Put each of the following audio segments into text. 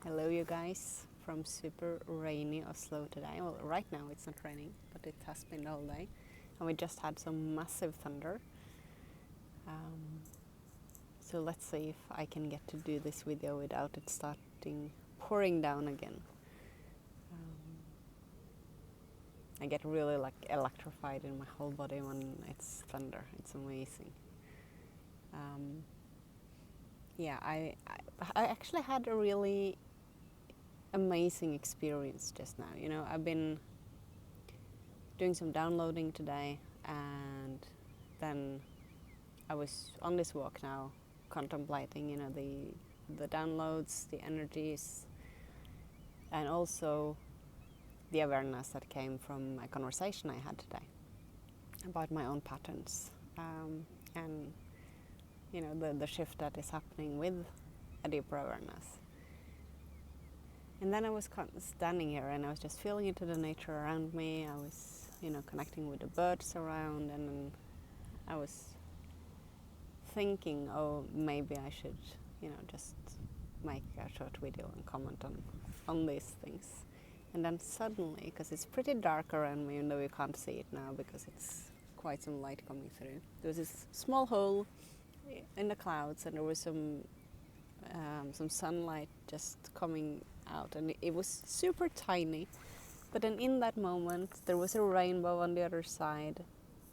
Hello, you guys, from super rainy Oslo today. Well, right now it's not raining, but it has been all day. And we just had some massive thunder. So let's see if I can get to do this video without it starting pouring down again. I get really electrified in my whole body when it's thunder. It's amazing. I actually had a really amazing experience just now. I've been doing some downloading today, and then I was on this walk now, contemplating, the downloads, the energies, and also the awareness that came from a conversation I had today about my own patterns, and the shift that is happening with a deeper awareness. And then I was standing here and I was just feeling into the nature around me. I was, connecting with the birds around, and then I was thinking, oh, maybe I should, just make a short video and comment on these things. And then suddenly, because it's pretty dark around me, even though you can't see it now because it's quite some light coming through, there was this small hole in the clouds, and there was some sunlight just coming out, and it was super tiny. But then in that moment there was a rainbow on the other side,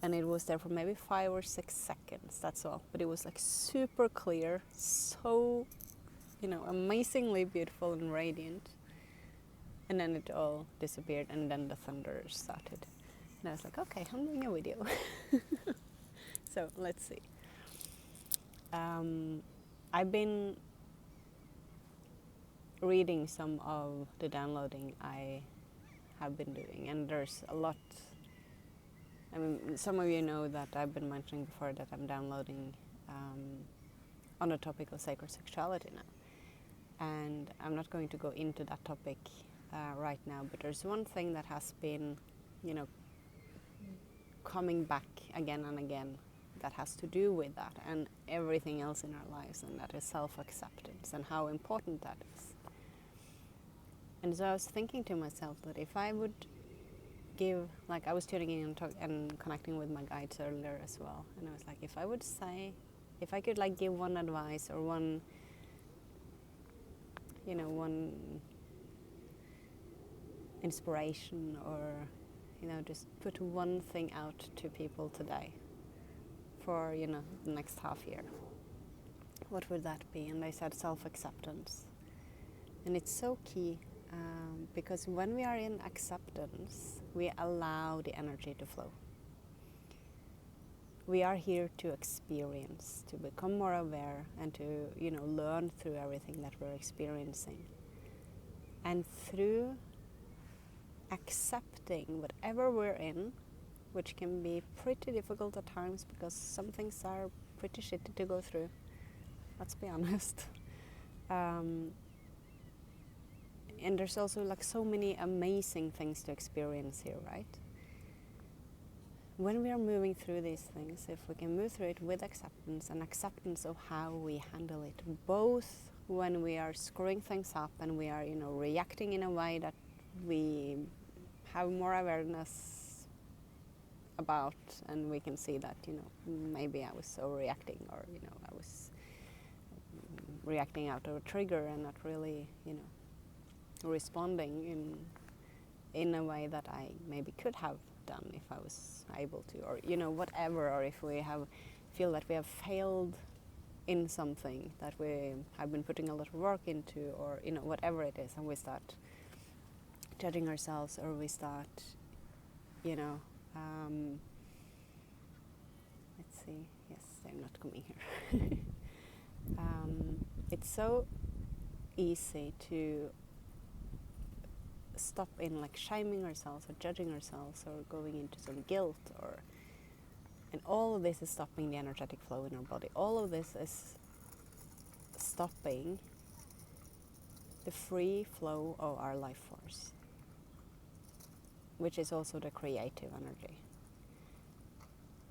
and it was there for maybe 5 or 6 seconds, that's all. But it was super clear, so amazingly beautiful and radiant. And then it all disappeared, and then the thunder started, and I was like, okay, I'm doing a video. So let's see. I've been reading some of the downloading I have been doing, and there's a lot. I mean, some of you know that I've been mentioning before that I'm downloading on the topic of sacred sexuality now, and I'm not going to go into that topic right now, but there's one thing that has been coming back again and again that has to do with that and everything else in our lives, and that is self-acceptance and how important that is. And so I was thinking to myself that if I would give, I was tuning in and connecting with my guides earlier as well, and I was like, if I could give one advice or one inspiration, or just put one thing out to people today for the next half year, what would that be? And they said self-acceptance. And it's so key, because when we are in acceptance, we allow the energy to flow. We are here to experience, to become more aware, and to learn through everything that we're experiencing. And through accepting whatever we're in, which can be pretty difficult at times because some things are pretty shitty to go through, let's be honest. And there's also so many amazing things to experience here, right? When we are moving through these things, if we can move through it with acceptance, and acceptance of how we handle it, both when we are screwing things up and we are reacting in a way that we have more awareness about, and we can see that maybe I was overreacting, or I was reacting out of a trigger and not really responding in a way that I maybe could have done if I was able to, or whatever, or if we feel that we have failed in something that we have been putting a lot of work into, or whatever it is, and we start judging ourselves, or we start let's see, yes, they're not coming here. It's so easy to stop in shaming ourselves or judging ourselves or going into some guilt, and all of this is stopping the energetic flow in our body. All of this is stopping the free flow of our life force, which is also the creative energy.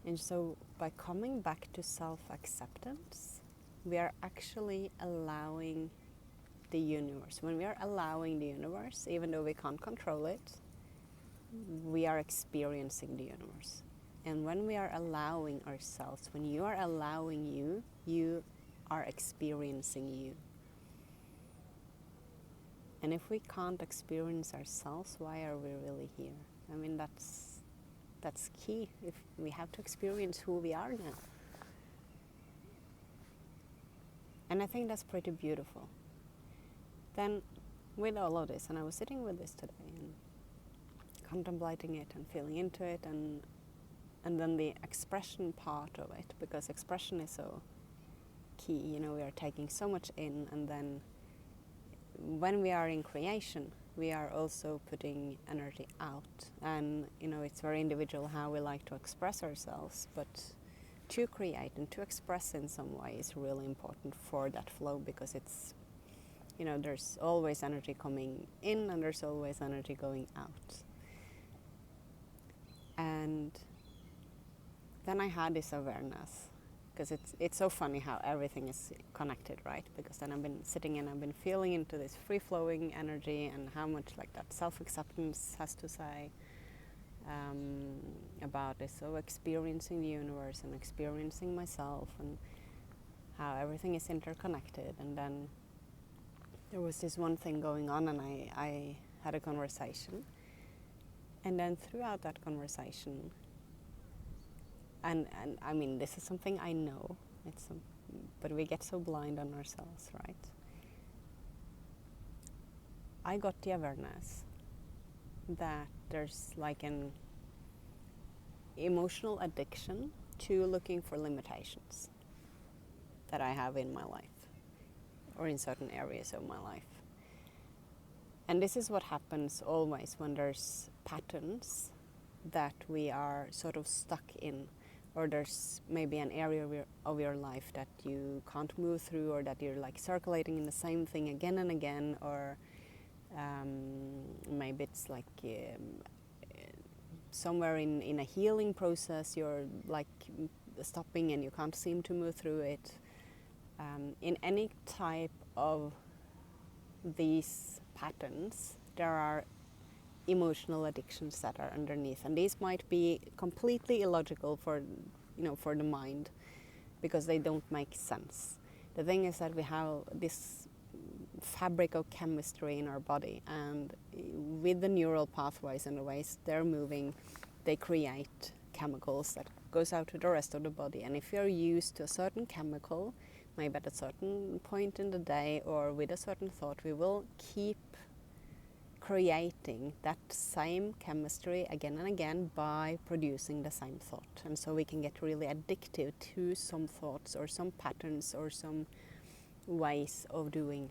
And so by coming back to self-acceptance, we are actually allowing the universe, when we are allowing the universe, even though we can't control it, we are experiencing the universe. And when we are allowing ourselves, when you are allowing you, you are experiencing you. And if we can't experience ourselves, why are we really here? I mean, that's key. If we have to experience who we are now. And I think that's pretty beautiful. Then with all of this, and I was sitting with this today and contemplating it and feeling into it, and then the expression part of it, because expression is so key. You know, we are taking so much in, and then when we are in creation, we are also putting energy out. And you know, it's very individual how we like to express ourselves, but to create and to express in some way is really important for that flow, because it's, you know, there's always energy coming in and there's always energy going out. And then I had this awareness, because it's so funny how everything is connected, right? Because then I've been sitting and I've been feeling into this free-flowing energy, and how much like that self-acceptance has to say about this. So experiencing the universe and experiencing myself, and how everything is interconnected. And then there was this one thing going on, and I had a conversation. And then throughout that conversation, and I mean, this is something I know, but we get so blind on ourselves, right? I got the awareness that there's like an emotional addiction to looking for limitations that I have in my life, or in certain areas of my life. And this is what happens always when there's patterns that we are sort of stuck in, or there's maybe an area of your life that you can't move through, or that you're like circulating in the same thing again and again, or maybe it's like somewhere in a healing process you're like stopping and you can't seem to move through it. In any type of these patterns, there are emotional addictions that are underneath, and these might be completely illogical for the mind, because they don't make sense. The thing is that we have this fabric of chemistry in our body, and with the neural pathways and the ways they're moving, they create chemicals that goes out to the rest of the body. And if you're used to a certain chemical, maybe at a certain point in the day or with a certain thought, we will keep creating that same chemistry again and again by producing the same thought. And so we can get really addicted to some thoughts or some patterns or some ways of doing,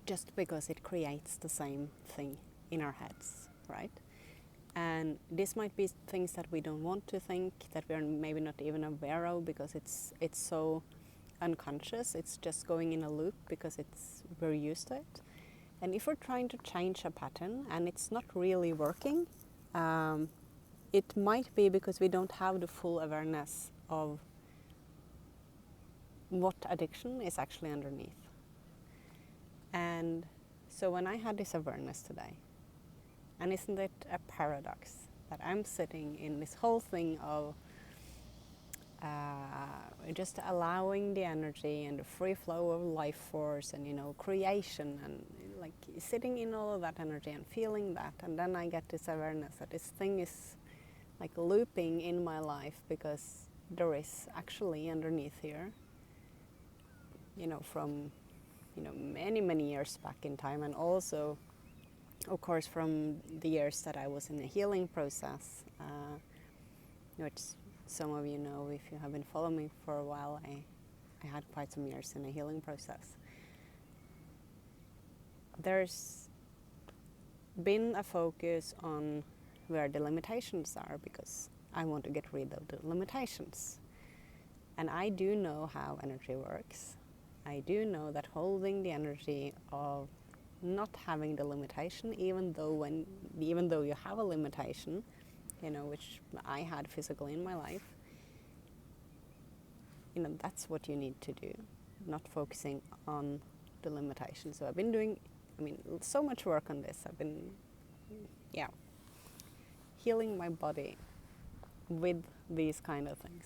just because it creates the same thing in our heads, right? And this might be things that we don't want to think, that we're maybe not even aware of, because it's so unconscious. It's just going in a loop because we're used to it. And if we're trying to change a pattern and it's not really working, it might be because we don't have the full awareness of what addiction is actually underneath. And so when I had this awareness today, and isn't it a paradox that I'm sitting in this whole thing of just allowing the energy and the free flow of life force and creation, and like sitting in all of that energy and feeling that, and then I get this awareness that this thing is like looping in my life, because there is actually underneath here, from many years back in time, and also of course from the years that I was in a healing process, which some of you know if you have been following me for a while. I had quite some years in a healing process. There's been a focus on where the limitations are, because I want to get rid of the limitations. And I do know how energy works. I do know that holding the energy of not having the limitation, even though you have a limitation, which I had physically in my life, that's what you need to do. Not focusing on the limitation. So I've been doing, so much work on this. I've been, healing my body with these kind of things.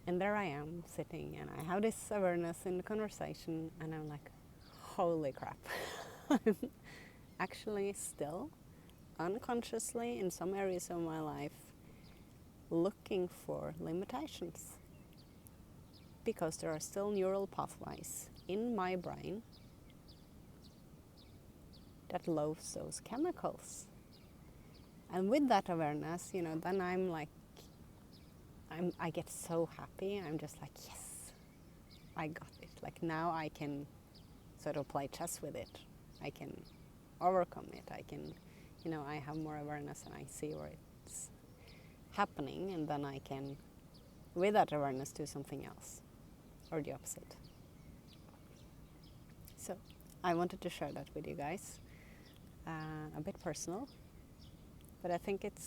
And there I am sitting, and I have this awareness in the conversation, and I'm like, holy crap. I'm actually still unconsciously in some areas of my life looking for limitations, because there are still neural pathways in my brain that loads those chemicals. And with that awareness, then I'm like, I get so happy. I'm just like, yes, I got it. Like now I can sort of play chess with it. I can overcome it. I can, I have more awareness and I see where it's happening, and then I can, with that awareness, do something else or the opposite. So I wanted to share that with you guys. A bit personal, but I think it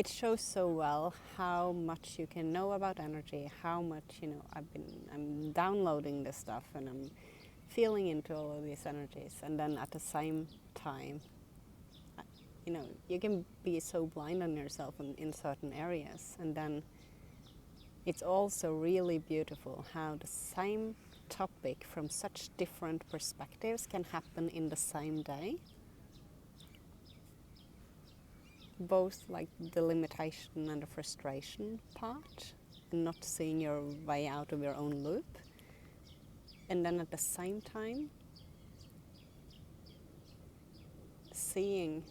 shows so well how much you can know about energy, how much, I'm downloading this stuff and I'm feeling into all of these energies, and then at the same time, you can be so blind on yourself in certain areas, and then it's also really beautiful how the same topic from such different perspectives can happen in the same day. Both like the limitation and the frustration part, and not seeing your way out of your own loop, and then at the same time seeing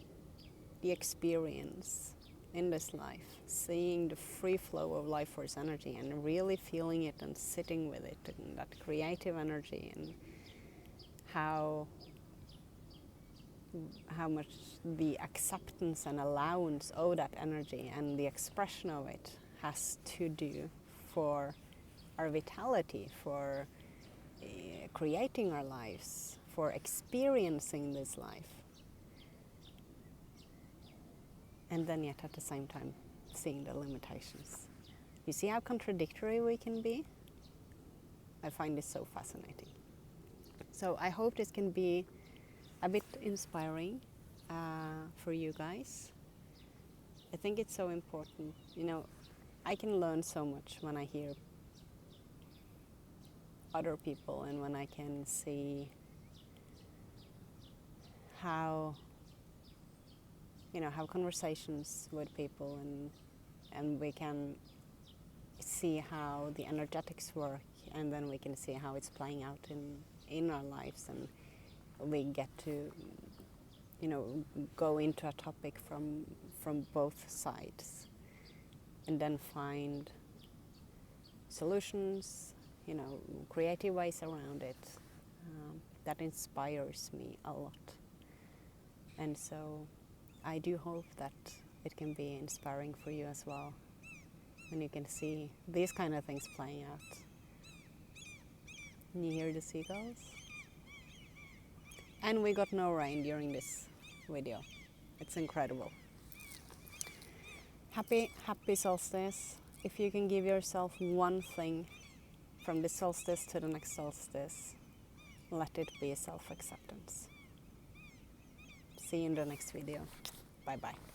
the experience in this life, seeing the free flow of life force energy and really feeling it and sitting with it, and that creative energy, and how much the acceptance and allowance of that energy and the expression of it has to do for our vitality, for creating our lives, for experiencing this life. And then yet at the same time seeing the limitations. You see how contradictory we can be? I find this so fascinating. So I hope this can be a bit inspiring for you guys. I think it's so important. I can learn so much when I hear other people, and when I can see how have conversations with people, and we can see how the energetics work, and then we can see how it's playing out in our lives, and we get to go into a topic from both sides, and then find solutions, creative ways around it. That inspires me a lot. And so I do hope that it can be inspiring for you as well, when you can see these kind of things playing out. And you hear the seagulls? And we got no rain during this video. It's incredible. Happy solstice. If you can give yourself one thing from this solstice to the next solstice, let it be self-acceptance. See you in the next video. Bye bye.